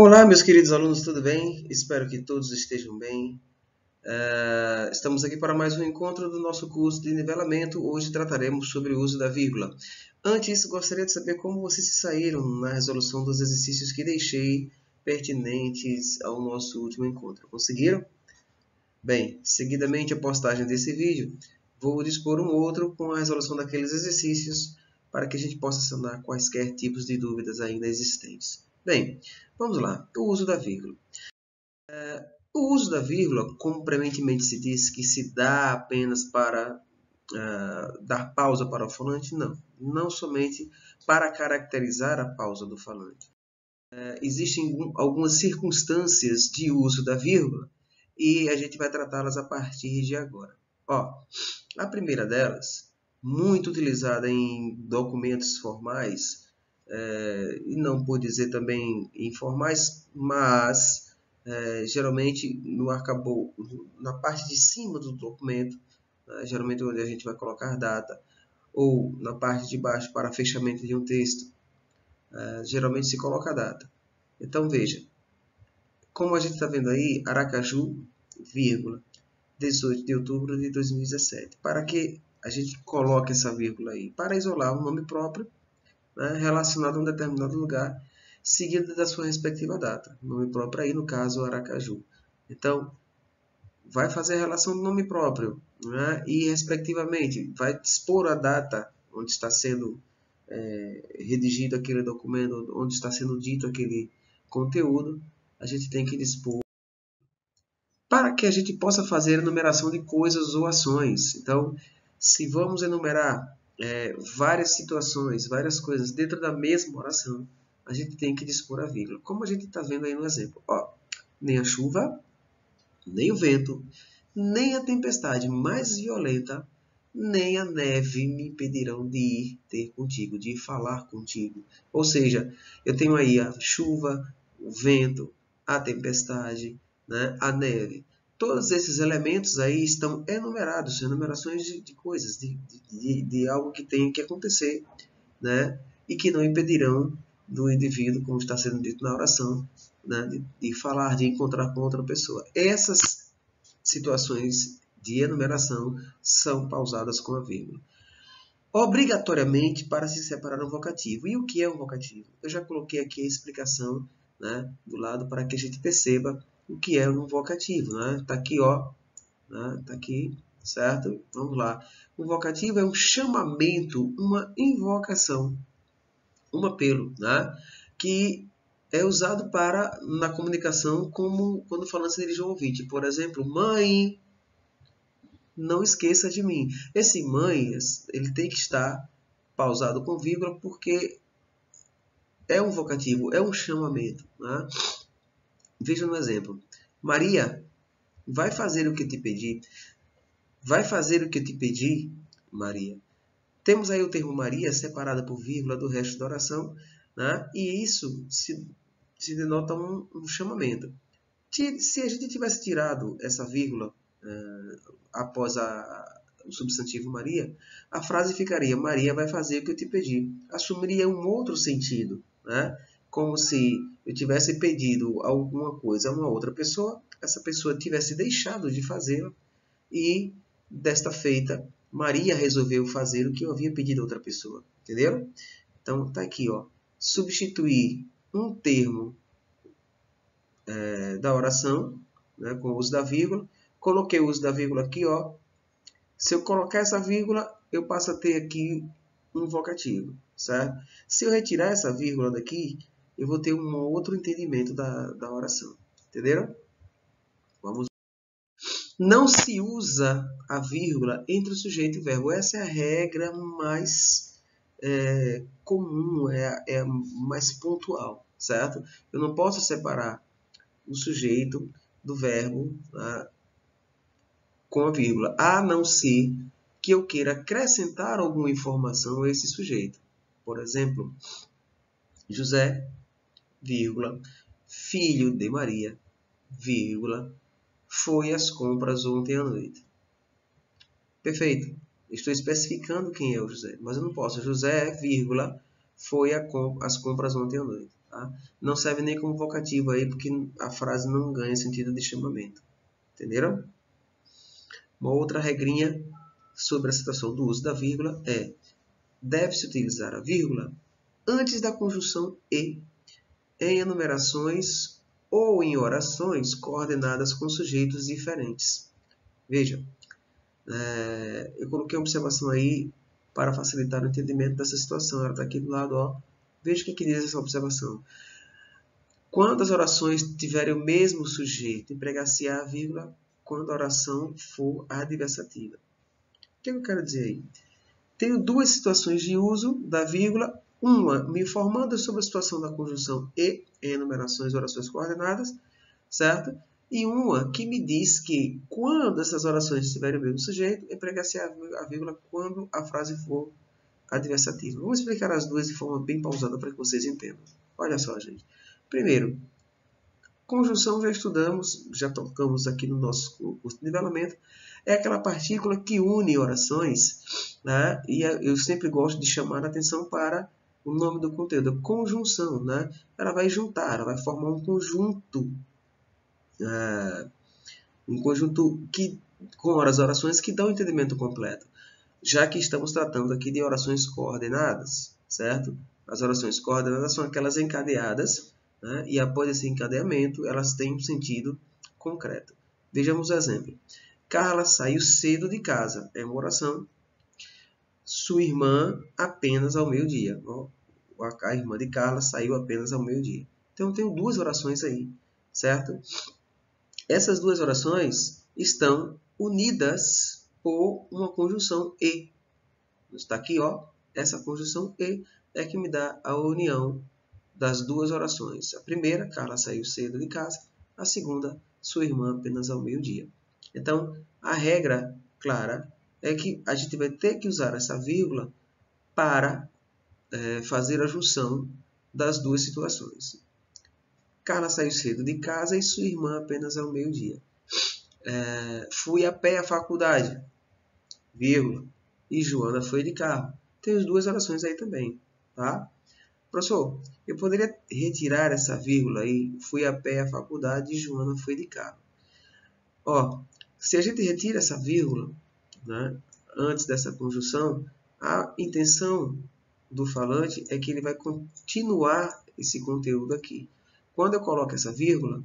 Olá, meus queridos alunos, tudo bem? Espero que todos estejam bem. Estamos aqui para mais um encontro do nosso curso de nivelamento. Hoje trataremos sobre o uso da vírgula. Antes, gostaria de saber como vocês se saíram na resolução dos exercícios que deixei pertinentes ao nosso último encontro. Conseguiram? Bem, seguidamente a postagem desse vídeo, vou dispor um outro com a resolução daqueles exercícios para que a gente possa sanar quaisquer tipos de dúvidas ainda existentes. Bem, vamos lá. O uso da vírgula. O uso da vírgula, como premente se diz, que se dá apenas para dar pausa para o falante, não. Não somente para caracterizar a pausa do falante. Existem algumas circunstâncias de uso da vírgula e a gente vai tratá-las a partir de agora. A primeira delas, muito utilizada em documentos formais, e não por dizer também informais, mas geralmente no arcabouço, na parte de cima do documento, geralmente onde a gente vai colocar data, ou na parte de baixo para fechamento de um texto, geralmente se coloca a data. Então veja, como a gente está vendo aí, Aracaju, vírgula, 18 de outubro de 2017. Para que a gente coloque essa vírgula aí? Para isolar um nome próprio, né, relacionado a um determinado lugar, seguido da sua respectiva data. Nome próprio aí, no caso, Aracaju. Então, vai fazer a relação do nome próprio, né, e, respectivamente, vai dispor a data onde está sendo redigido aquele documento, onde está sendo dito aquele conteúdo. A gente tem que dispor para que a gente possa fazer a enumeração de coisas ou ações. Então, se vamos enumerar várias situações, várias coisas dentro da mesma oração, a gente tem que dispor a vírgula. Como a gente está vendo aí no exemplo. Nem a chuva, nem o vento, nem a tempestade mais violenta, nem a neve me impedirão de ir ter contigo, de ir falar contigo. Ou seja, eu tenho aí a chuva, o vento, a tempestade, né, a neve. Todos esses elementos aí estão enumerados, são enumerações de coisas, de algo que tem que acontecer, né, e que não impedirão do indivíduo, como está sendo dito na oração, né, de falar, de encontrar com outra pessoa. Essas situações de enumeração são pausadas com a vírgula. Obrigatoriamente para se separar um vocativo. E o que é um vocativo? Eu já coloquei aqui a explicação, né, do lado para que a gente perceba o que é um vocativo. Tá aqui, tá aqui, certo? Vamos lá. Um vocativo é um chamamento, uma invocação, um apelo, que é usado na comunicação como quando falando se dirige ao ouvinte. Por exemplo, mãe, não esqueça de mim. Esse mãe, ele tem que estar pausado com vírgula porque é um vocativo, é um chamamento. Veja no exemplo. Maria, vai fazer o que te pedi. Vai fazer o que te pedi, Maria. Temos aí o termo Maria separado por vírgula do resto da oração, e isso se denota um chamamento. Se a gente tivesse tirado essa vírgula após o substantivo Maria, a frase ficaria: Maria vai fazer o que eu te pedi. Assumiria um outro sentido, como se eu tivesse pedido alguma coisa a uma outra pessoa, essa pessoa tivesse deixado de fazê-la e, desta feita, Maria resolveu fazer o que eu havia pedido a outra pessoa. Entenderam? Então, está aqui, substituir um termo da oração, com o uso da vírgula. Coloquei o uso da vírgula aqui, Se eu colocar essa vírgula, eu passo a ter aqui um vocativo, certo? Se eu retirar essa vírgula daqui, eu vou ter um outro entendimento da oração. Entenderam? Vamos. Não se usa a vírgula entre o sujeito e o verbo. Essa é a regra mais comum, é mais pontual, certo? Eu não posso separar o sujeito do verbo com a vírgula, a não ser que eu queira acrescentar alguma informação a esse sujeito. Por exemplo, José, vírgula, filho de Maria, vírgula, foi às compras ontem à noite. Perfeito. Estou especificando quem é o José, mas eu não posso. José, vírgula, foi às compras ontem à noite. Tá? Não serve nem como vocativo aí, porque a frase não ganha sentido de chamamento. Entenderam? Uma outra regrinha sobre a situação do uso da vírgula é: deve-se utilizar a vírgula antes da conjunção e em enumerações ou em orações coordenadas com sujeitos diferentes. Veja, eu coloquei uma observação aí para facilitar o entendimento dessa situação. Ela está aqui do lado, ó. Veja o que diz essa observação. Quando as orações tiverem o mesmo sujeito, empregar-se-á a vírgula quando a oração for adversativa. O que eu quero dizer aí? Tenho duas situações de uso da vírgula. Uma, me informando sobre a situação da conjunção e em enumerações e orações coordenadas, certo? E uma que me diz que quando essas orações tiverem o mesmo sujeito, empregar-se a vírgula quando a frase for adversativa. Vamos explicar as duas de forma bem pausada para que vocês entendam. Olha só, gente. Primeiro, conjunção já estudamos, já tocamos aqui no nosso curso de nivelamento, é aquela partícula que une orações, né? E eu sempre gosto de chamar a atenção para o nome do conteúdo, conjunção, né? Ela vai juntar, ela vai formar um conjunto que, com as orações que dão o entendimento completo, já que estamos tratando aqui de orações coordenadas, certo? As orações coordenadas são aquelas encadeadas, né? E após esse encadeamento, elas têm um sentido concreto. Vejamos o exemplo. Carla saiu cedo de casa, é uma oração. Sua irmã apenas ao meio-dia. A irmã de Carla saiu apenas ao meio-dia. Então, eu tenho duas orações aí, certo? Essas duas orações estão unidas por uma conjunção e. Está aqui, ó. Essa conjunção e é que me dá a união das duas orações. A primeira, Carla saiu cedo de casa. A segunda, sua irmã apenas ao meio-dia. Então, a regra clara é que a gente vai ter que usar essa vírgula para fazer a junção das duas situações. Carla saiu cedo de casa e sua irmã apenas ao meio-dia. Fui a pé à faculdade, vírgula, e Joana foi de carro. Tem as duas orações aí também, tá? Professor, eu poderia retirar essa vírgula aí, fui a pé à faculdade e Joana foi de carro. Ó, se a gente retira essa vírgula, né, antes dessa conjunção, a intenção do falante é que ele vai continuar esse conteúdo aqui. Quando eu coloco essa vírgula,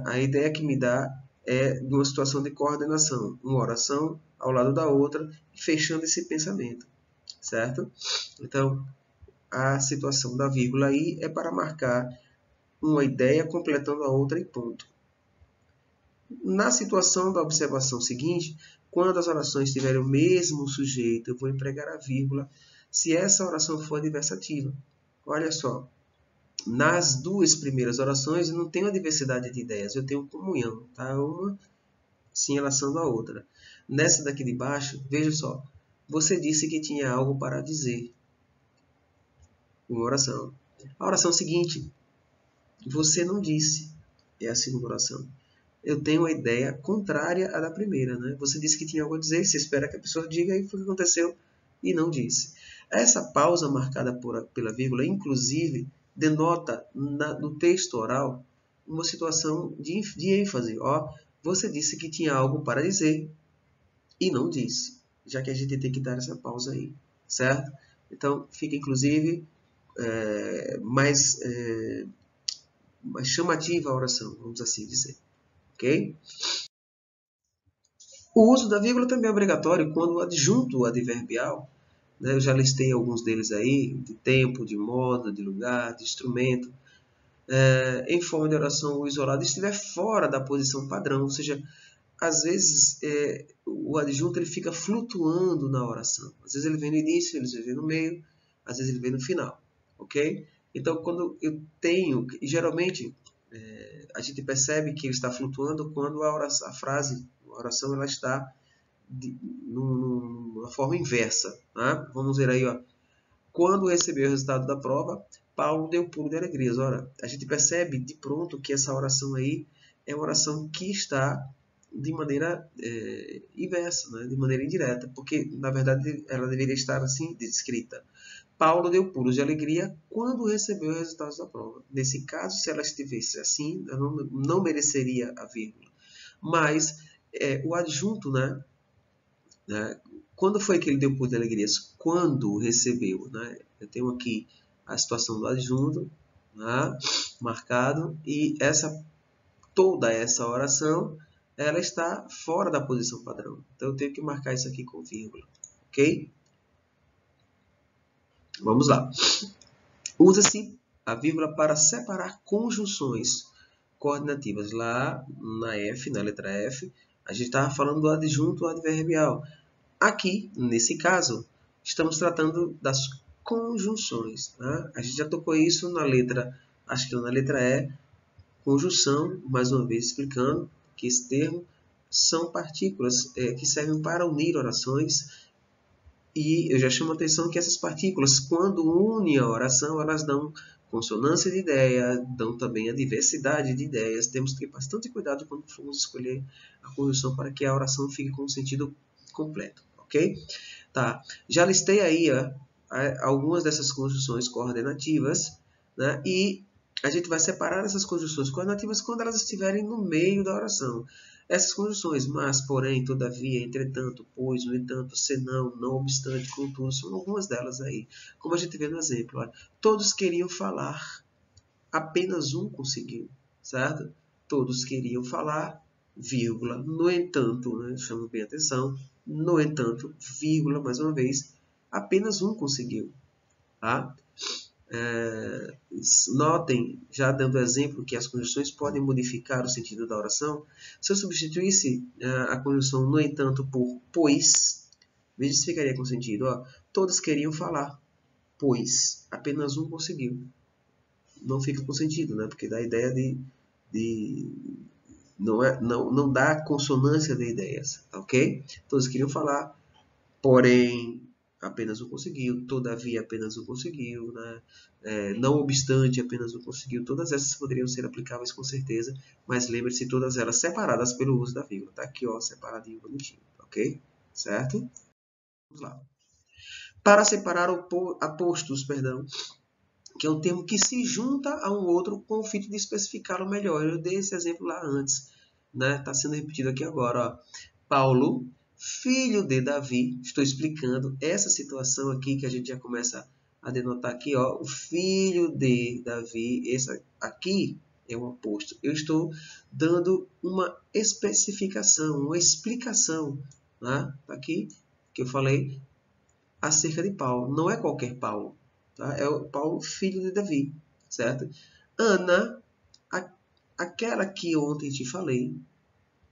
a ideia que me dá é de uma situação de coordenação, uma oração ao lado da outra, fechando esse pensamento, certo? Então, a situação da vírgula aí é para marcar uma ideia completando a outra e ponto. Na situação da observação seguinte, quando as orações tiverem o mesmo sujeito, eu vou empregar a vírgula se essa oração for adversativa. Olha só, nas duas primeiras orações eu não tenho a diversidade de ideias, eu tenho comunhão, tá? Uma se relação à outra. Nessa daqui de baixo, veja só, você disse que tinha algo para dizer. Uma oração. A oração seguinte, você não disse, é a segunda oração. Eu tenho uma ideia contrária à da primeira, né? Você disse que tinha algo a dizer, você espera que a pessoa diga e foi o que aconteceu e não disse. Essa pausa marcada pela vírgula, inclusive, denota no texto oral uma situação de ênfase. Ó, você disse que tinha algo para dizer e não disse, já que a gente tem que dar essa pausa aí, certo? Então, fica inclusive mais chamativa a oração, vamos assim dizer. Ok? O uso da vírgula também é obrigatório quando o adjunto adverbial, né, eu já listei alguns deles aí, de tempo, de modo, de lugar, de instrumento, em forma de oração ou isolado, estiver fora da posição padrão, ou seja, às vezes o adjunto ele fica flutuando na oração. Às vezes ele vem no início, às vezes ele vem no meio, às vezes ele vem no final. Ok? Então, quando eu tenho, e geralmente a gente percebe que ele está flutuando quando a oração ela está numa forma inversa. Né? Vamos ver aí, ó. Quando recebeu o resultado da prova, Paulo deu pulo de alegria. Ora, a gente percebe de pronto que essa oração aí é uma oração que está de maneira inversa, né? De maneira indireta, porque na verdade ela deveria estar assim descrita. Paulo deu pulos de alegria quando recebeu os resultados da prova. Nesse caso, se ela estivesse assim, ela não mereceria a vírgula. Mas o adjunto, né? Quando foi que ele deu pulos de alegria? Quando recebeu, né? Eu tenho aqui a situação do adjunto, né? Marcado, e toda essa oração ela está fora da posição padrão. Então eu tenho que marcar isso aqui com vírgula, ok? Vamos lá. Usa-se a vírgula para separar conjunções coordenativas. Lá na F, na letra F, a gente estava falando do adjunto adverbial. Aqui, nesse caso, estamos tratando das conjunções. Tá? A gente já tocou isso na letra, acho que na letra E, conjunção, mais uma vez explicando que esse termo são partículas que servem para unir orações. E eu já chamo a atenção que essas partículas, quando unem a oração, elas dão consonância de ideia, dão também a diversidade de ideias. Temos que ter bastante cuidado quando formos escolher a conjunção para que a oração fique com o sentido completo, ok? Tá. Já listei aí algumas dessas conjunções coordenativas, né? E a gente vai separar essas conjunções coordenativas quando elas estiverem no meio da oração. Essas conjunções, mas, porém, todavia, entretanto, pois, no entanto, senão, não obstante, contudo, são algumas delas aí. Como a gente vê no exemplo, olha, todos queriam falar, apenas um conseguiu, certo? Todos queriam falar, vírgula, no entanto, né, chamo bem a atenção, no entanto, vírgula, mais uma vez, apenas um conseguiu, tá? Notem, já dando exemplo, que as conjunções podem modificar o sentido da oração. Se eu substituísse a conjunção no entanto por pois, veja se ficaria com sentido. Ó, todos queriam falar, pois apenas um conseguiu. Não fica com sentido, né? Porque dá a ideia não dá consonância de ideias, ok? Todos queriam falar, porém apenas um conseguiu, todavia apenas um conseguiu, né? Não obstante apenas um conseguiu. Todas essas poderiam ser aplicáveis com certeza, mas lembre-se, todas elas separadas pelo uso da vírgula. Tá aqui, ó, separadinho, bonitinho, ok? Certo? Vamos lá. Para separar apostos, perdão, que é um termo que se junta a um outro com o fim de especificá-lo melhor. Eu dei esse exemplo lá antes, né? Está sendo repetido aqui agora, ó. Paulo, filho de Davi, estou explicando essa situação aqui que a gente já começa a denotar aqui, ó, o filho de Davi, esse aqui é um aposto. Eu estou dando uma especificação, uma explicação, né? Aqui que eu falei acerca de Paulo. Não é qualquer Paulo, tá? É o Paulo, filho de Davi, certo? Ana, aquela que ontem te falei,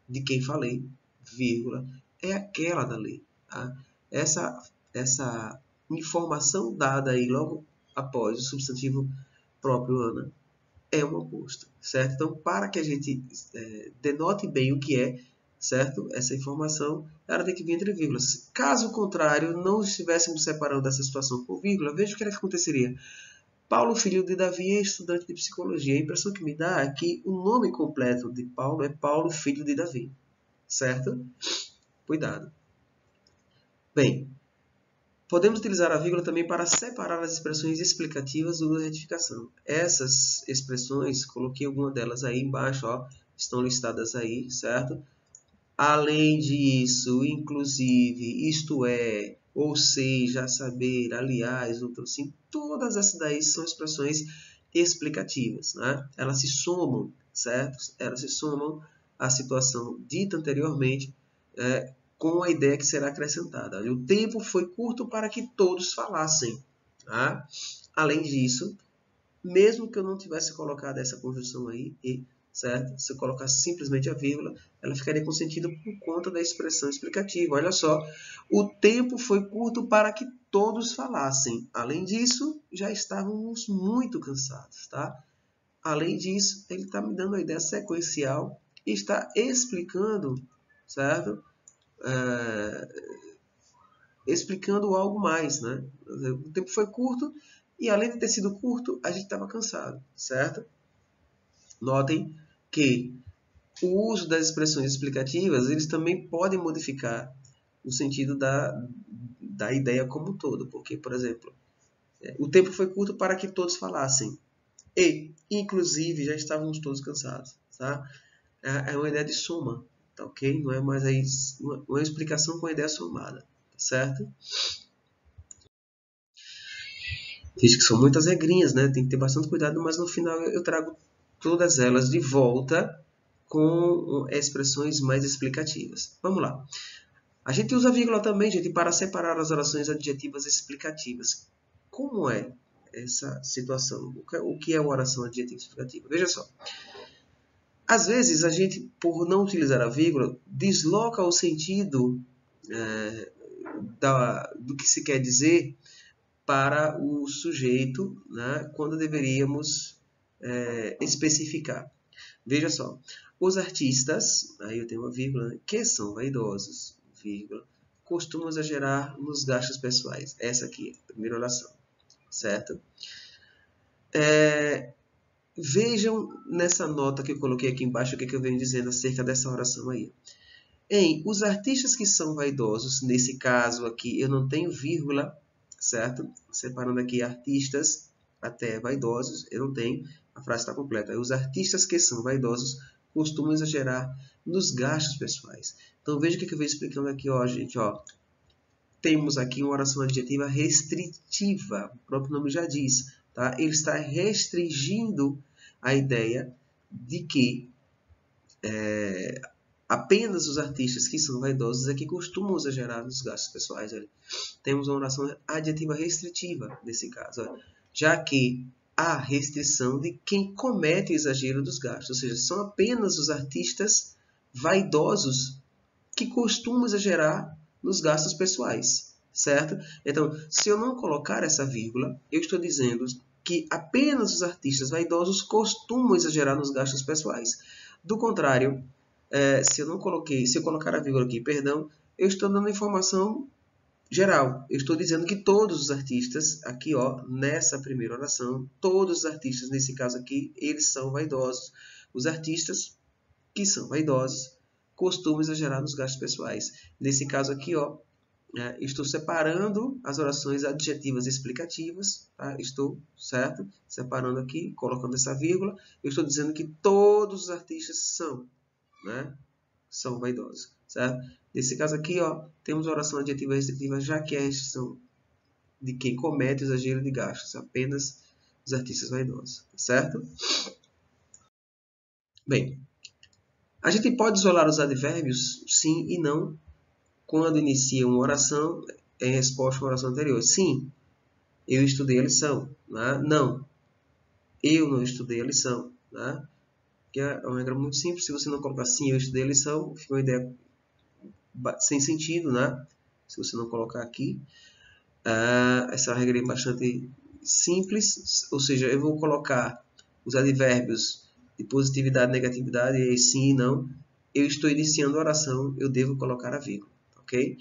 de quem falei, vírgula, é aquela dali. Tá? Essa informação dada aí logo após o substantivo próprio Ana é um aposto, certo? Então, para que a gente denote bem o que é, certo? Essa informação, ela tem que vir entre vírgulas. Caso contrário, não estivéssemos separando essa situação por vírgula, veja o que aconteceria. Paulo, filho de Davi, é estudante de psicologia. A impressão que me dá é que o nome completo de Paulo é Paulo, filho de Davi, certo? Cuidado. Bem, podemos utilizar a vírgula também para separar as expressões explicativas ou da retificação. Essas expressões, coloquei alguma delas aí embaixo, ó, estão listadas aí, certo? Além disso, inclusive, isto é, ou seja, a saber, aliás, outro assim, todas essas daí são expressões explicativas, né? Elas se somam, certo? Elas se somam à situação dita anteriormente, com a ideia que será acrescentada. O tempo foi curto para que todos falassem. Tá? Além disso, mesmo que eu não tivesse colocado essa conjunção aí, certo? Se eu colocasse simplesmente a vírgula, ela ficaria com sentido por conta da expressão explicativa. Olha só, o tempo foi curto para que todos falassem. Além disso, já estávamos muito cansados, tá? Além disso, ele está me dando a ideia sequencial e está explicando, certo? Explicando algo mais, né? O tempo foi curto e, além de ter sido curto, a gente estava cansado, certo? Notem que o uso das expressões explicativas, eles também podem modificar o sentido da ideia como um todo, porque, por exemplo, O tempo foi curto para que todos falassem. E, inclusive, já estávamos todos cansados. Tá? É uma ideia de soma, tá ok? Não é mais aí uma explicação com a ideia somada, tá certo? Veja que são muitas regrinhas, né? Tem que ter bastante cuidado, mas no final eu trago todas elas de volta com expressões mais explicativas. Vamos lá. A gente usa vírgula também, gente, para separar as orações adjetivas explicativas. Como é essa situação? O que é uma oração adjetiva explicativa? Veja só. Às vezes, a gente, por não utilizar a vírgula, desloca o sentido do que se quer dizer para o sujeito, né, quando deveríamos especificar. Veja só, os artistas, aí eu tenho uma vírgula, que são vaidosos, vírgula, costumam exagerar nos gastos pessoais. Essa aqui, primeira oração, certo? Vejam nessa nota que eu coloquei aqui embaixo o que eu venho dizendo acerca dessa oração aí. Os artistas que são vaidosos, nesse caso aqui eu não tenho vírgula, certo? Separando aqui artistas até vaidosos, eu não tenho, a frase está completa. Os artistas que são vaidosos costumam exagerar nos gastos pessoais. Então veja o que eu venho explicando aqui, ó, gente, ó. Temos aqui uma oração adjetiva restritiva, o próprio nome já diz, tá? Ele está restringindo a ideia de que apenas os artistas que são vaidosos é que costumam exagerar nos gastos pessoais. Olha. Temos uma oração adjetiva restritiva nesse caso, olha. Já que há restrição de quem comete o exagero dos gastos, ou seja, são apenas os artistas vaidosos que costumam exagerar nos gastos pessoais, certo? Então, se eu não colocar essa vírgula, eu estou dizendo que apenas os artistas vaidosos costumam exagerar nos gastos pessoais. Do contrário, se eu colocar a vírgula aqui, perdão, eu estou dando informação geral. Eu estou dizendo que todos os artistas, aqui ó, nessa primeira oração, todos os artistas, nesse caso aqui, eles são vaidosos. Os artistas que são vaidosos costumam exagerar nos gastos pessoais. Nesse caso aqui, ó, estou separando as orações adjetivas explicativas, tá? Estou, certo? Separando aqui, colocando essa vírgula. Eu estou dizendo que todos os artistas são, né? São vaidosos, certo? Nesse caso aqui, ó, temos a oração adjetiva restritiva, já que é a restrição de quem comete o exagero de gastos, apenas os artistas vaidosos, certo? Bem, a gente pode isolar os advérbios, sim e não, quando inicia uma oração em resposta a uma oração anterior. Sim, eu estudei a lição. Né? Não, eu não estudei a lição. Né? Que é uma regra muito simples. Se você não colocar sim, eu estudei a lição, fica uma ideia sem sentido, né? Se você não colocar aqui. Essa regra é bastante simples, ou seja, eu vou colocar os advérbios de positividade, negatividade, e sim e não. Eu estou iniciando a oração, eu devo colocar a vírgula, ok?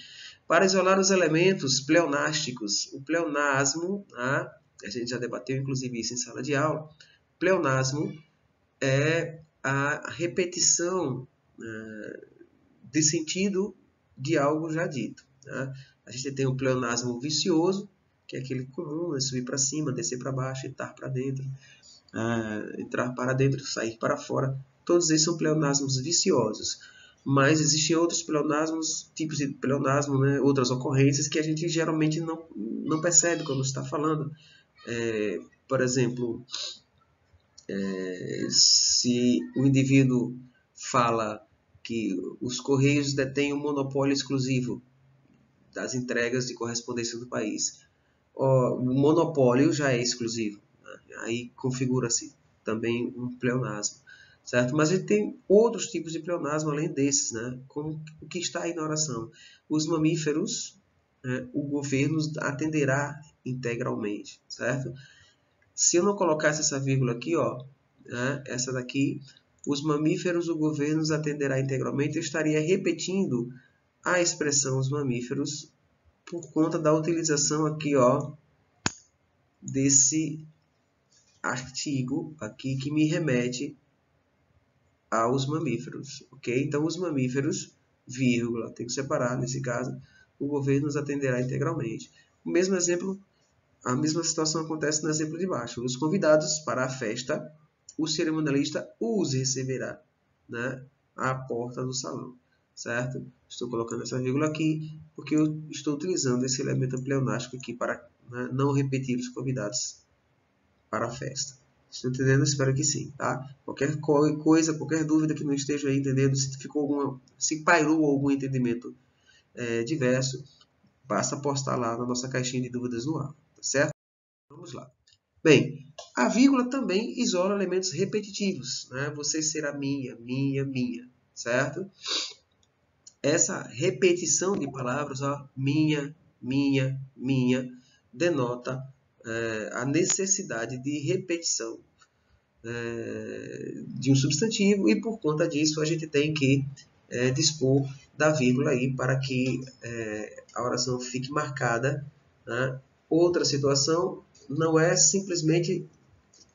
Para isolar os elementos pleonásticos, o pleonasmo, a gente já debateu inclusive isso em sala de aula, pleonasmo é a repetição de sentido de algo já dito. Tá? A gente tem o pleonasmo vicioso, que é aquele comum, né? Subir para cima, descer para baixo, entrar para dentro, entrar para dentro, sair para fora. Todos esses são pleonasmos viciosos. Mas existem outros pleonasmos, tipos de pleonasmo, né? Outras ocorrências que a gente geralmente não percebe quando está falando. Por exemplo, se o indivíduo fala que os Correios detêm um monopólio exclusivo das entregas de correspondência do país. O monopólio já é exclusivo, né? Aí configura-se também um pleonasmo, certo? Mas a gente tem outros tipos de pleonasmo além desses, né? Como o que está aí na oração. Os mamíferos, né? O governo atenderá integralmente, certo? Se eu não colocasse essa vírgula aqui, ó, né? Essa daqui, os mamíferos, o governo atenderá integralmente, eu estaria repetindo a expressão os mamíferos por conta da utilização aqui, ó, desse artigo aqui que me remete aos mamíferos, ok? Então, os mamíferos, vírgula, tem que separar nesse caso, o governo nos atenderá integralmente. O mesmo exemplo A mesma situação acontece no exemplo de baixo. Os convidados para a festa, o cerimonialista os receberá, né, à porta do salão, certo? Estou colocando essa vírgula aqui porque eu estou utilizando esse elemento pleonástico aqui para, né, não repetir os convidados para a festa. Estão entendendo? Espero que sim, tá? Qualquer coisa, qualquer dúvida que não esteja aí entendendo, se pairou algum entendimento diverso, basta postar lá na nossa caixinha de dúvidas no ar, tá certo? Vamos lá. Bem, a vírgula também isola elementos repetitivos, né? Você será minha, minha, minha, certo? Essa repetição de palavras, ó, minha, minha, denota a necessidade de repetição de um substantivo e por conta disso a gente tem que dispor da vírgula aí para que a oração fique marcada, né? Outra situação não é simplesmente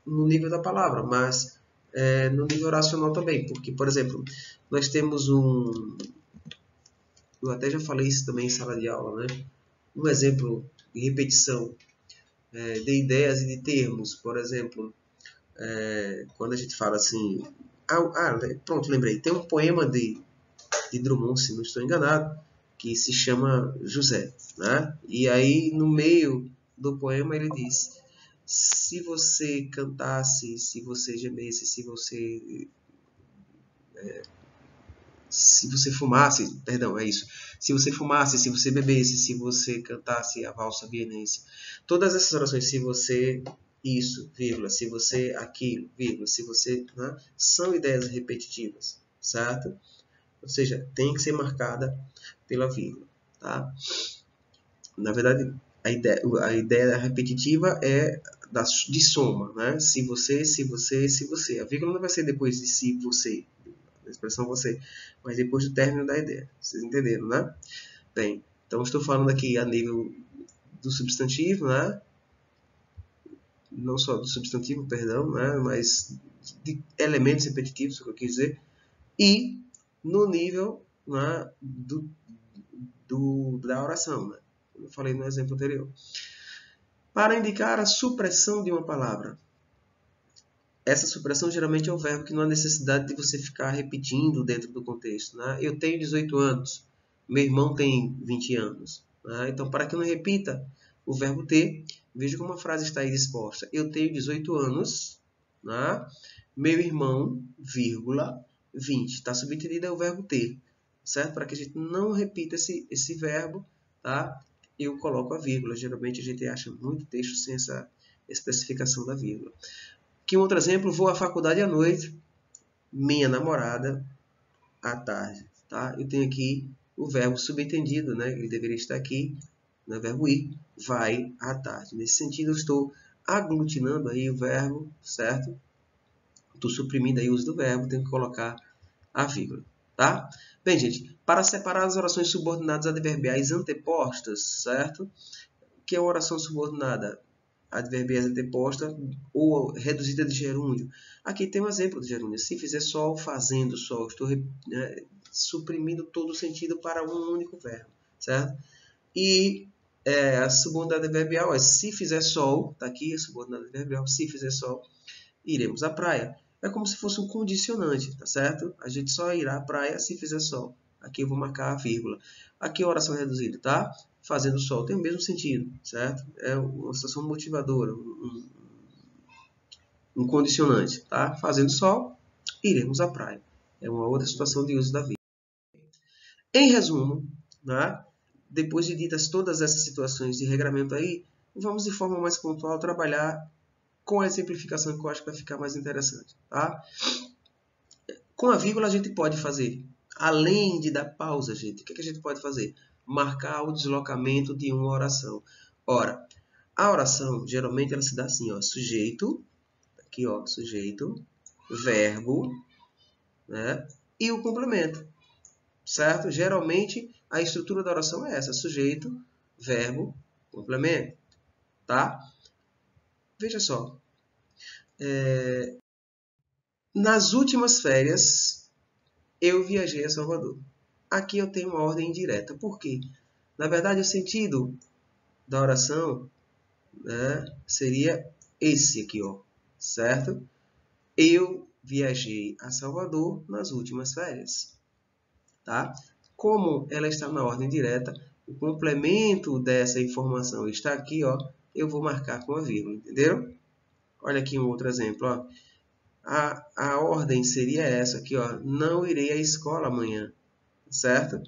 no nível da palavra, mas no nível oracional também, porque, por exemplo, nós temos eu até já falei isso também em sala de aula, né? Um exemplo de repetição de ideias e de termos, por exemplo, quando a gente fala assim, pronto, lembrei, tem um poema de Drummond, se não estou enganado, que se chama José, né? E aí no meio do poema ele diz: se você cantasse, se você gemesse, se você fumasse, perdão, é isso. Se você fumasse, se você bebesse, se você cantasse a valsa vienense. Todas essas orações, se você isso, vírgula, se você aquilo, vírgula, se você, né, são ideias repetitivas, certo? Ou seja, tem que ser marcada pela vírgula, tá? Na verdade, a ideia repetitiva é de soma, né? Se você, se você, se você. A vírgula não vai ser depois de se você, a expressão você, mas depois do término da ideia. Vocês entenderam, né? Bem, então estou falando aqui a nível do substantivo, né? Não só do substantivo, perdão, né? Mas de elementos repetitivos, o que eu quis dizer, e no nível, né, da oração, né? Como eu falei no exemplo anterior. Para indicar a supressão de uma palavra. Essa supressão geralmente é o verbo que não há necessidade de você ficar repetindo dentro do contexto, né? Eu tenho 18 anos, meu irmão tem 20 anos. Né? Então, para que eu não repita o verbo ter, veja como a frase está aí disposta. Eu tenho 18 anos, né? Meu irmão, vírgula, 20. Está subentendido é o verbo ter, certo? Para que a gente não repita esse verbo, tá? Eu coloco a vírgula. Geralmente a gente acha muito texto sem essa especificação da vírgula. Aqui um outro exemplo, vou à faculdade à noite, minha namorada à tarde. Tá? Eu tenho aqui o verbo subentendido, né? Ele deveria estar aqui, no verbo ir, vai à tarde. Nesse sentido, eu estou aglutinando aí o verbo, certo? Estou suprimindo aí o uso do verbo, tenho que colocar a vírgula. Tá? Bem, gente, para separar as orações subordinadas adverbiais antepostas, certo? O que é uma oração subordinada? Adverbiais anteposta ou reduzida de gerúndio. Aqui tem um exemplo de gerúndio. Se fizer sol, fazendo sol. Estou suprimindo todo o sentido para um único verbo, certo? E a subordinada adverbial é se fizer sol, está aqui a subordinada adverbial, se fizer sol, iremos à praia. É como se fosse um condicionante, tá certo? A gente só irá à praia se fizer sol. Aqui eu vou marcar a vírgula. Aqui a oração reduzida, tá? Fazendo sol tem o mesmo sentido, certo? É uma situação motivadora, um condicionante, tá? Fazendo sol, iremos à praia. É uma outra situação de uso da vírgula. Em resumo, né? Depois de ditas todas essas situações de regramento aí, vamos de forma mais pontual trabalhar com a exemplificação que eu acho que vai ficar mais interessante, tá? Com a vírgula a gente pode fazer, além de dar pausa, gente, o que a gente pode fazer? Marcar o deslocamento de uma oração. Ora, a oração, geralmente, ela se dá assim, ó, sujeito, aqui, ó, sujeito, verbo, né, e o complemento, certo? Geralmente, a estrutura da oração é essa, sujeito, verbo, complemento, tá? Veja só, nas últimas férias, eu viajei a Salvador. Aqui eu tenho uma ordem indireta. Por quê? Na verdade, o sentido da oração né, seria esse aqui, ó, certo? Eu viajei a Salvador nas últimas férias, tá? Como ela está na ordem direta, o complemento dessa informação está aqui, ó, eu vou marcar com a vírgula, entenderam? Olha aqui um outro exemplo, ó. A ordem seria essa aqui, ó, não irei à escola amanhã, certo?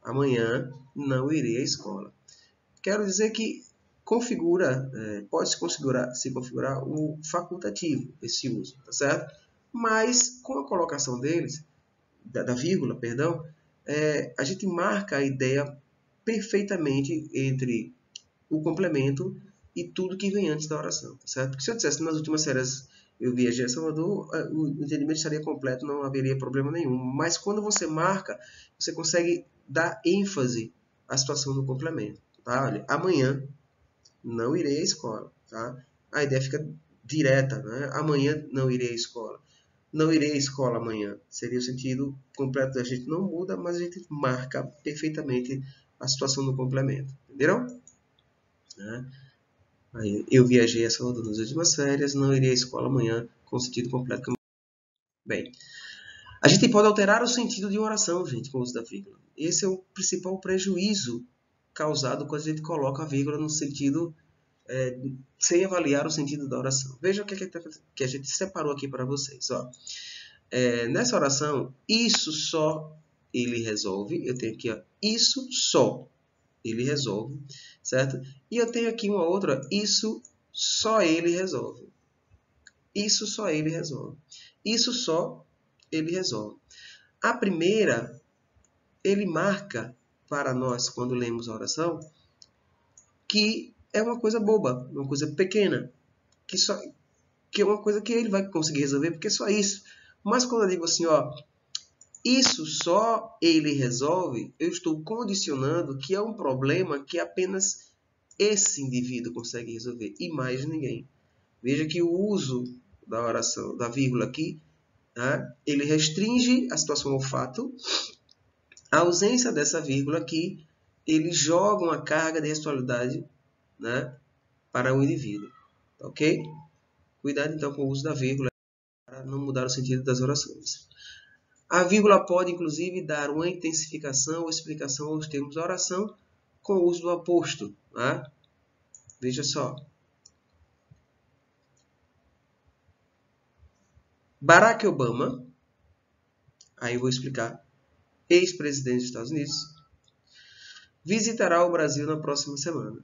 Amanhã não irei à escola. Quero dizer que pode se configurar o facultativo, esse uso, tá certo? Mas com a colocação deles, da vírgula, perdão, a gente marca a ideia perfeitamente entre o complemento e tudo que vem antes da oração, tá certo? Porque se eu dissesse nas últimas férias eu viajei a Salvador, o entendimento estaria completo, não haveria problema nenhum. Mas quando você marca, você consegue dar ênfase à situação do complemento. Tá? Olha, amanhã não irei à escola. Tá? A ideia fica direta. Né? Amanhã não irei à escola. Não irei à escola amanhã. Seria o sentido completo. A gente não muda, mas a gente marca perfeitamente a situação do complemento. Entenderam? Né? Aí, eu viajei a Salvador nas últimas férias, não irei à escola amanhã, com o sentido completo. Bem, a gente pode alterar o sentido de uma oração, gente, com o uso da vírgula. Esse é o principal prejuízo causado quando a gente coloca a vírgula no sentido sem avaliar o sentido da oração. Veja o que a gente separou aqui para vocês. Ó. Nessa oração, isso só ele resolve. Eu tenho aqui, ó, isso só ele resolve, certo? E eu tenho aqui uma outra, isso só ele resolve. Isso só ele resolve. Isso só ele resolve. A primeira, ele marca para nós, quando lemos a oração, que é uma coisa boba, uma coisa pequena, que é uma coisa que ele vai conseguir resolver, porque é só isso. Mas quando eu digo assim, ó, isso só ele resolve, eu estou condicionando que é um problema que apenas esse indivíduo consegue resolver, e mais ninguém. Veja que o uso da oração, da vírgula aqui, tá? Ele restringe a situação ao fato. A ausência dessa vírgula aqui, ele joga uma carga de responsabilidade, né, para o indivíduo. Ok? Cuidado então com o uso da vírgula para não mudar o sentido das orações. A vírgula pode, inclusive, dar uma intensificação ou explicação aos termos da oração com o uso do aposto. Tá? Veja só. Barack Obama, aí eu vou explicar, ex-presidente dos Estados Unidos, visitará o Brasil na próxima semana.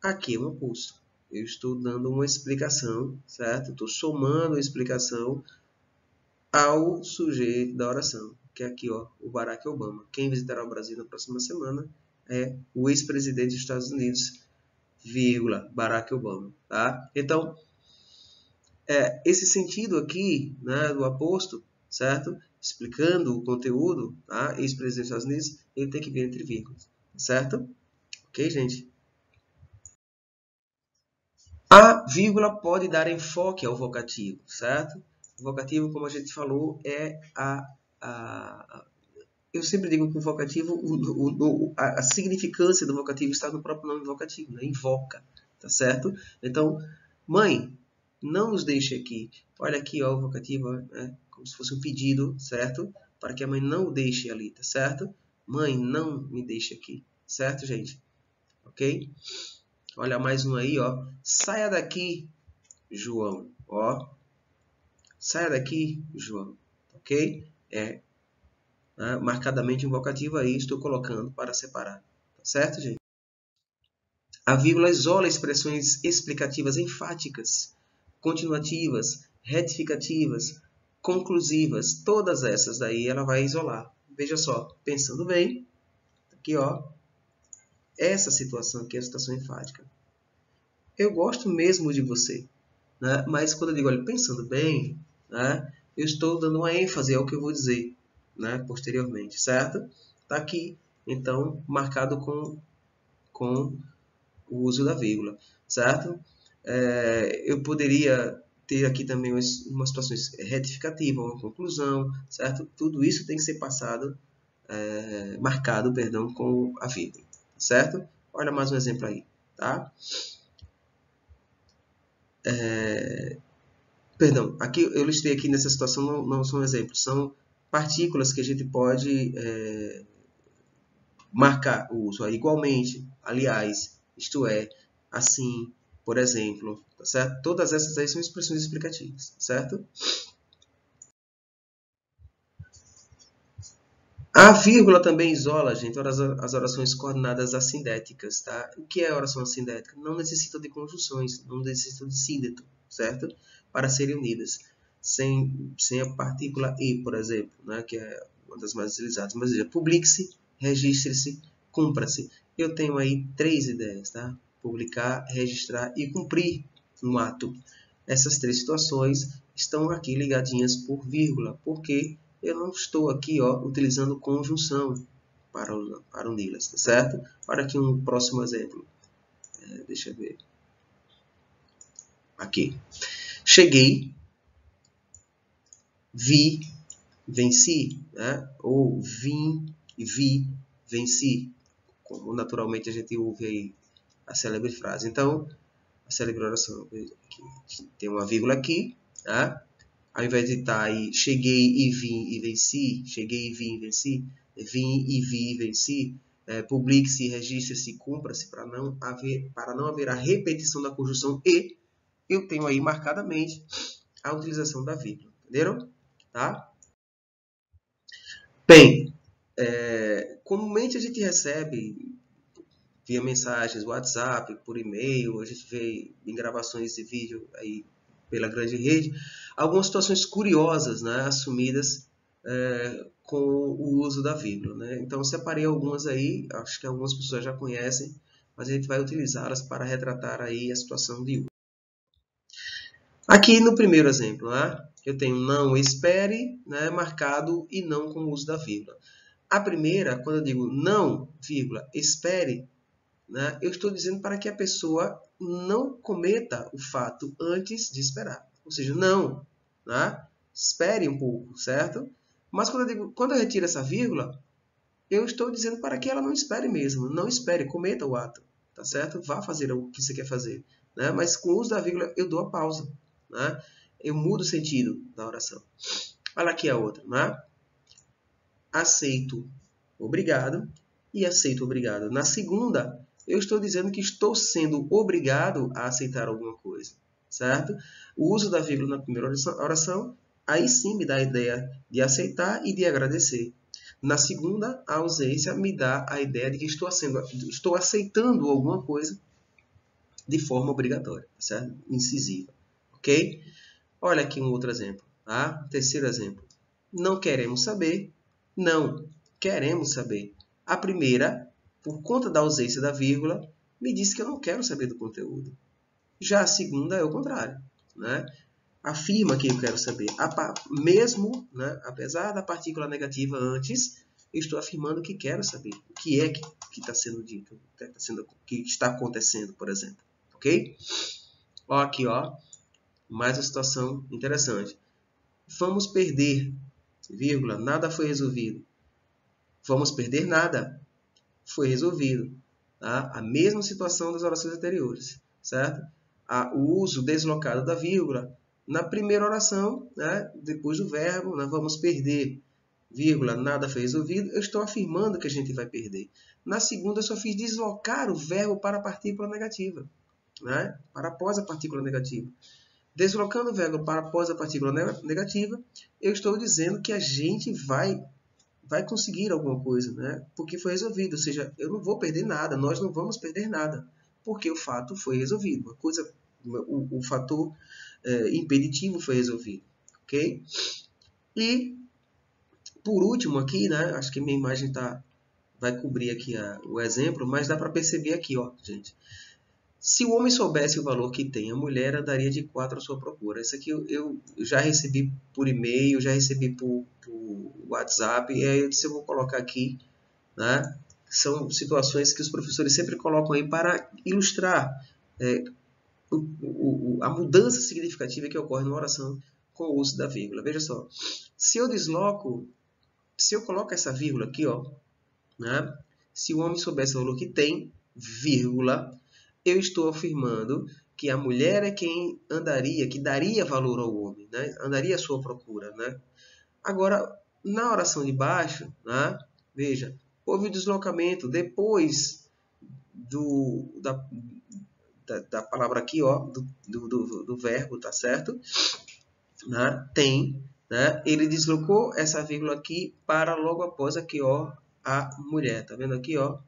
Aqui é um aposto. Eu estou dando uma explicação, certo? Estou somando a explicação ao sujeito da oração, que é aqui, ó, o Barack Obama. Quem visitará o Brasil na próxima semana é o ex-presidente dos Estados Unidos, vírgula, Barack Obama. Tá? Então, esse sentido aqui, né, do aposto, certo? Explicando o conteúdo, tá? Ex-presidente dos Estados Unidos, ele tem que vir entre vírgulas, certo? Ok, gente? A vírgula pode dar enfoque ao vocativo, certo? O vocativo, como a gente falou, é eu sempre digo que o vocativo, a significância do vocativo está no próprio nome vocativo, né? Invoca, tá certo? Então, mãe, não nos deixe aqui. Olha aqui, ó, o vocativo, né? Como se fosse um pedido, certo? Para que a mãe não o deixe ali, tá certo? Mãe, não me deixe aqui, certo, gente? Ok? Olha mais um aí, ó. Saia daqui, João. Ó. Saia daqui, João. Ok? Marcadamente um vocativo aí, estou colocando para separar. Tá certo, gente? A vírgula isola expressões explicativas enfáticas, continuativas, retificativas, conclusivas. Todas essas daí ela vai isolar. Veja só, pensando bem, aqui, ó. Essa situação aqui é a situação enfática. Eu gosto mesmo de você. Né? Mas quando eu digo, olha, pensando bem, né, eu estou dando uma ênfase ao que eu vou dizer, né, posteriormente, certo? Está aqui, então, marcado com o uso da vírgula, certo? Eu poderia ter aqui também umas situações retificativas, uma conclusão, certo? Tudo isso tem que ser marcado, perdão, com a vírgula, certo? Olha mais um exemplo aí, tá? Perdão, aqui eu listei aqui nessa situação, não são exemplos, são partículas que a gente pode marcar o uso. Igualmente, aliás, isto é, assim, por exemplo, tá certo? Todas essas aí são expressões explicativas, certo? A vírgula também isola, gente, as orações coordenadas assindéticas, tá? O que é oração assindética? Não necessita de conjunções, não necessita de síndeto, certo? Para serem unidas. Sem a partícula e, por exemplo, né? Que é uma das mais utilizadas. Mas veja, publique-se, registre-se, cumpra-se. Eu tenho aí 3 ideias, tá? Publicar, registrar e cumprir um ato. Essas 3 situações estão aqui ligadinhas por vírgula, porque eu não estou aqui utilizando conjunção para uni-las, tá certo? Para aqui um próximo exemplo. Deixa eu ver. Aqui. Cheguei, vi, venci, né? Ou vim e vi, venci. Como naturalmente a gente ouve aí a célebre frase. Então, a célebre oração. Aqui, tem uma vírgula aqui, tá? Ao invés de estar aí, cheguei e vim e venci, cheguei e vim e venci, vim e vi e venci, publique-se, registre-se, cumpra-se, para não haver a repetição da conjunção e, eu tenho aí marcadamente a utilização da vírgula. Entenderam? Tá? Bem, comumente a gente recebe via mensagens, WhatsApp, por e-mail, a gente vê em gravações de vídeo aí pela grande rede, algumas situações curiosas, né, assumidas com o uso da vírgula. Né? Então, eu separei algumas aí, acho que algumas pessoas já conhecem, mas a gente vai utilizá-las para retratar aí a situação de uso. Aqui no primeiro exemplo, né, eu tenho não espere, né, marcado e não com o uso da vírgula. A primeira, quando eu digo não, vírgula, espere, né, eu estou dizendo para que a pessoa não cometa o fato antes de esperar. Ou seja, não, né? Espere um pouco, certo? Mas quando eu retiro essa vírgula, eu estou dizendo para que ela não espere mesmo. Não espere, cometa o ato, tá certo? Vá fazer o que você quer fazer. Né? Mas com o uso da vírgula, eu dou a pausa. Né? Eu mudo o sentido da oração. Olha aqui a outra. Né? Aceito, obrigado, e aceito, obrigado. Na segunda, eu estou dizendo que estou sendo obrigado a aceitar alguma coisa, certo? O uso da vírgula na primeira oração, aí sim me dá a ideia de aceitar e de agradecer. Na segunda, a ausência me dá a ideia de que estou aceitando alguma coisa de forma obrigatória, certo? Incisiva, ok? Olha aqui um outro exemplo, tá? Terceiro exemplo. Não queremos saber, não queremos saber. A primeira, por conta da ausência da vírgula, me diz que eu não quero saber do conteúdo. Já a segunda é o contrário, né? Afirma que eu quero saber. Mesmo, né, apesar da partícula negativa antes, eu estou afirmando que quero saber o que é que está sendo dito, que está acontecendo, por exemplo. Ok? Ó, aqui, ó, mais uma situação interessante. Vamos perder, vírgula, nada foi resolvido. Vamos perder nada, foi resolvido. Tá? A mesma situação das orações anteriores, certo? O uso deslocado da vírgula na primeira oração, né? Depois do verbo, nós vamos perder, vírgula, nada foi resolvido. Eu estou afirmando que a gente vai perder. Na segunda, eu só fiz deslocar o verbo para a partícula negativa, né? Para após a partícula negativa. Deslocando o verbo para após a partícula negativa, eu estou dizendo que a gente vai conseguir alguma coisa, né? Porque foi resolvido, ou seja, eu não vou perder nada, nós não vamos perder nada, porque o fato foi resolvido, o fator impeditivo foi resolvido, ok? E, por último aqui, né? Acho que minha imagem vai cobrir aqui o exemplo, mas dá para perceber aqui, ó, gente. Se o homem soubesse o valor que tem, a mulher andaria de 4 à sua procura. Isso aqui eu já recebi por e-mail, já recebi por WhatsApp, e aí eu disse, eu vou colocar aqui, né? São situações que os professores sempre colocam aí para ilustrar a mudança significativa que ocorre na oração com o uso da vírgula. Veja só, se eu coloco essa vírgula aqui, ó, né? Se o homem soubesse o valor que tem, vírgula, eu estou afirmando que a mulher é quem andaria, que daria valor ao homem, né? Andaria à sua procura, né? Agora, na oração de baixo, né? Veja, houve o deslocamento depois da palavra aqui, ó, do verbo, tá certo? Né? Tem, né? Ele deslocou essa vírgula aqui para logo após aqui, ó, a mulher, tá vendo aqui, ó,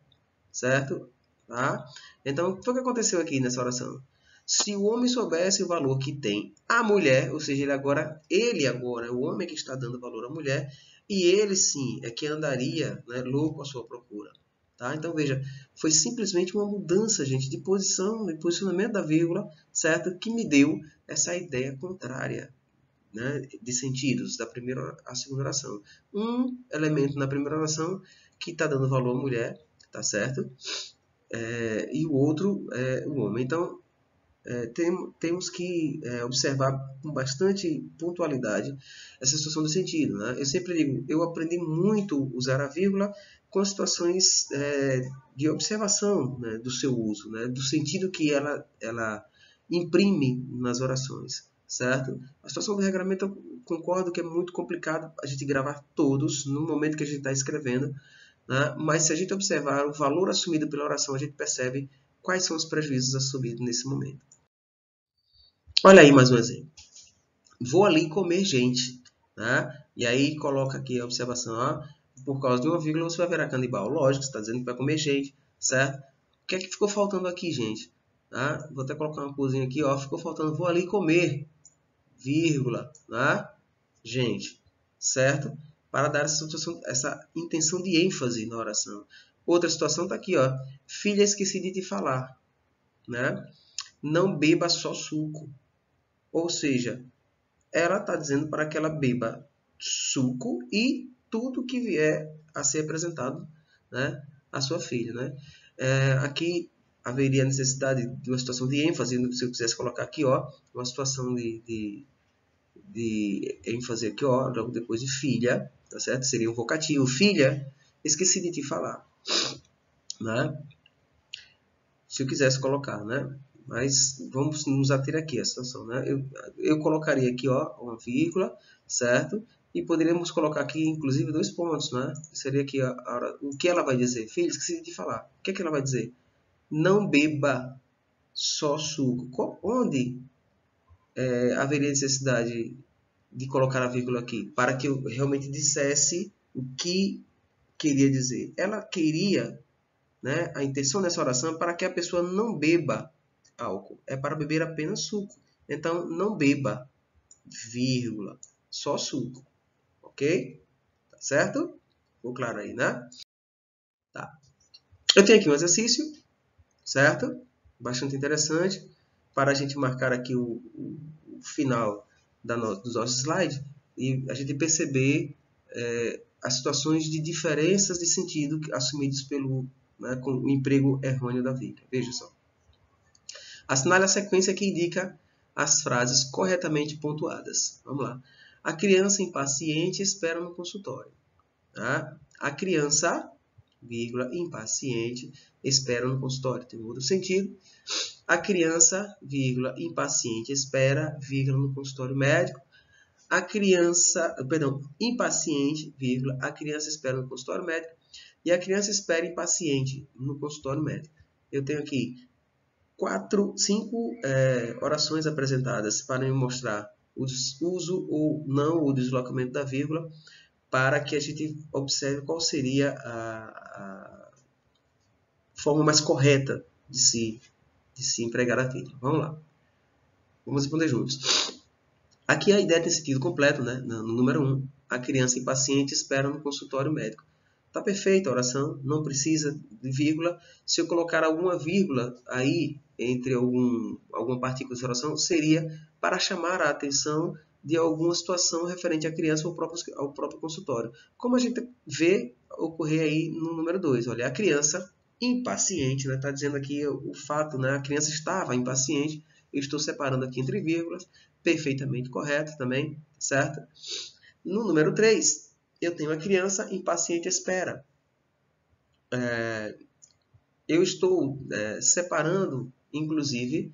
certo? Tá? Então, o que foi que aconteceu aqui nessa oração? Se o homem soubesse o valor que tem a mulher, ou seja, ele agora é o homem que está dando valor à mulher, e ele sim é que andaria, né, louco à sua procura. Tá? Então, veja, foi simplesmente uma mudança, gente, de posição, de posicionamento da vírgula, certo? Que me deu essa ideia contrária, né, de sentidos da primeira à segunda oração. Um elemento na primeira oração que está dando valor à mulher, tá certo? E o outro é o homem. Então, temos que observar com bastante pontualidade essa situação do sentido. Né? Eu sempre digo, eu aprendi muito a usar a vírgula com situações de observação, né, do seu uso, né, do sentido que ela imprime nas orações. Certo? A situação do regramento, eu concordo que é muito complicado a gente gravar todos no momento que a gente está escrevendo, né? Mas se a gente observar o valor assumido pela oração, a gente percebe quais são os prejuízos assumidos nesse momento. Olha aí mais um exemplo. Vou ali comer gente. Né? E aí coloca aqui a observação, ó, por causa de uma vírgula você vai virar canibal. Lógico, você está dizendo que vai comer gente, certo? O que é que ficou faltando aqui, gente? Tá? Vou até colocar uma coisinha aqui, ó, ficou faltando, vou ali comer, vírgula, né? Gente, certo? Para dar essa intenção de ênfase na oração. Outra situação está aqui, ó. Filha, esqueci de te falar, né? Não beba só suco. Ou seja, ela está dizendo para que ela beba suco e tudo que vier a ser apresentado, né, à sua filha. Né? Aqui haveria a necessidade de uma situação de ênfase, se eu quisesse colocar aqui, ó, uma situação de ênfase aqui, ó, logo depois de filha, tá certo? Seria um vocativo. Filha, esqueci de te falar. Né? Se eu quisesse colocar, né? Mas vamos nos ater aqui a situação, né? Eu colocaria aqui, ó, uma vírgula, certo? E poderíamos colocar aqui, inclusive, 2 pontos, né? Seria aqui o que ela vai dizer. Filho, esqueci de falar. O que é que ela vai dizer? Não beba só suco. Onde haveria necessidade de colocar a vírgula aqui? Para que eu realmente dissesse o que queria dizer. Ela queria, né, a intenção dessa oração é para que a pessoa não beba álcool. É para beber apenas suco. Então, não beba, vírgula, só suco. Ok? Tá certo? Ficou claro aí, né? Tá. Eu tenho aqui um exercício, certo? Bastante interessante, para a gente marcar aqui o final dos nossos slides e a gente perceber as situações de diferenças de sentido assumidas com o emprego errôneo da vírgula. Veja só. Assinale a sequência que indica as frases corretamente pontuadas. Vamos lá. A criança impaciente espera no consultório. Tá? A criança, vírgula, impaciente, espera no consultório. Tem um outro sentido. A criança, vírgula, impaciente, espera, vírgula, no consultório médico. A criança, impaciente, vírgula, a criança espera no consultório médico. E a criança espera impaciente no consultório médico. Eu tenho aqui 5 orações apresentadas para me mostrar o uso ou não o deslocamento da vírgula, para que a gente observe qual seria a forma mais correta de se empregar a vírgula. Vamos lá. Vamos responder juntos. Aqui a ideia tem sentido completo, né? No número 1. A criança impaciente espera no consultório médico. Está perfeita a oração, não precisa de vírgula. Se eu colocar alguma vírgula aí entre alguma partícula de oração, seria para chamar a atenção de alguma situação referente à criança ou ao próprio consultório. Como a gente vê ocorrer aí no número 2. Olha, a criança impaciente, está dizendo aqui o fato, né? A criança estava impaciente. Eu estou separando aqui entre vírgulas, perfeitamente correto também, certo? No número 3, eu tenho a criança impaciente espera. Eu estou separando, inclusive,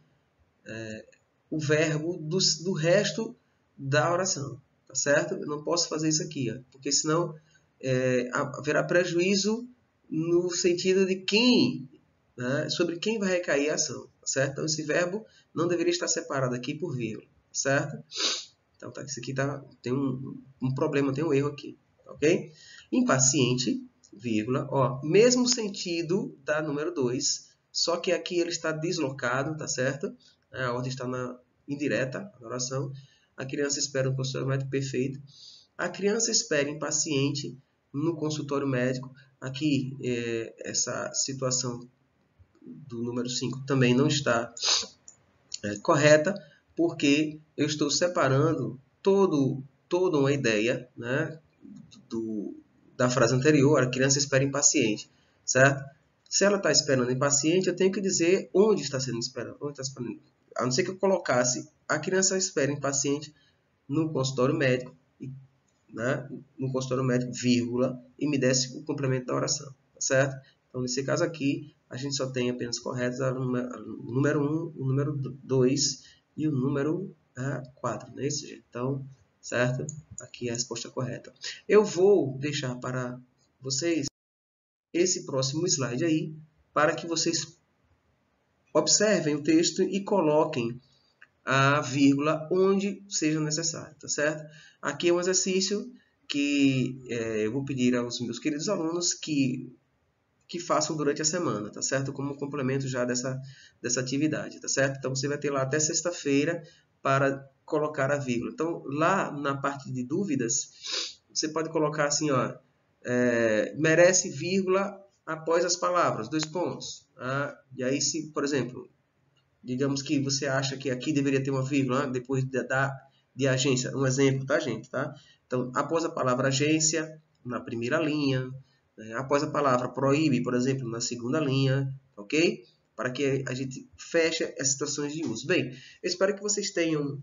o verbo do resto da oração, tá certo? Eu não posso fazer isso aqui, ó, porque senão haverá prejuízo no sentido de quem, né, sobre quem vai recair a ação, tá certo? Então esse verbo não deveria estar separado aqui por vírgula, certo? Então tá, isso aqui tem um problema, tem um erro aqui, ok? Impaciente, vírgula, ó, mesmo sentido da número 2, só que aqui ele está deslocado, tá certo? A ordem está na indireta, a oração. A criança espera um consultório médico perfeito. A criança espera impaciente no consultório médico. Aqui, essa situação do número 5 também não está correta, porque eu estou separando toda uma ideia, né, da frase anterior, a criança espera impaciente, certo? Se ela está esperando impaciente, eu tenho que dizer onde está sendo esperado. A não ser que eu colocasse a criança espera impaciente no consultório médico, né, no consultório médico, vírgula, e me desse o complemento da oração, certo? Então, nesse caso aqui, a gente só tem apenas corretos o número 1, o número 2 e o número 4, não é isso, gente? Então, certo? Aqui é a resposta correta. Eu vou deixar para vocês esse próximo slide aí, para que vocês observem o texto e coloquem a vírgula onde seja necessário, tá certo? Aqui é um exercício que eu vou pedir aos meus queridos alunos que façam durante a semana, tá certo? Como complemento já dessa atividade, tá certo? Então, você vai ter lá até sexta-feira para colocar a vírgula. Então, lá na parte de dúvidas, você pode colocar assim, ó, merece vírgula após as palavras, 2 pontos. Tá? E aí, se, por exemplo, digamos que você acha que aqui deveria ter uma vírgula, né? Depois de agência. Um exemplo, tá, gente? Tá? Então, após a palavra agência, na primeira linha, após a palavra proíbe, por exemplo, na segunda linha, ok? Para que a gente feche as situações de uso. Bem, eu espero que vocês tenham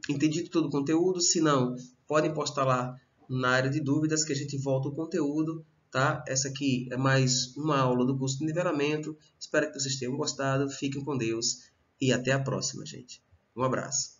entendido todo o conteúdo. Se não, podem postar lá na área de dúvidas que a gente volta o conteúdo. Tá? Essa aqui é mais uma aula do curso de nivelamento. Espero que vocês tenham gostado. Fiquem com Deus e até a próxima, gente. Um abraço.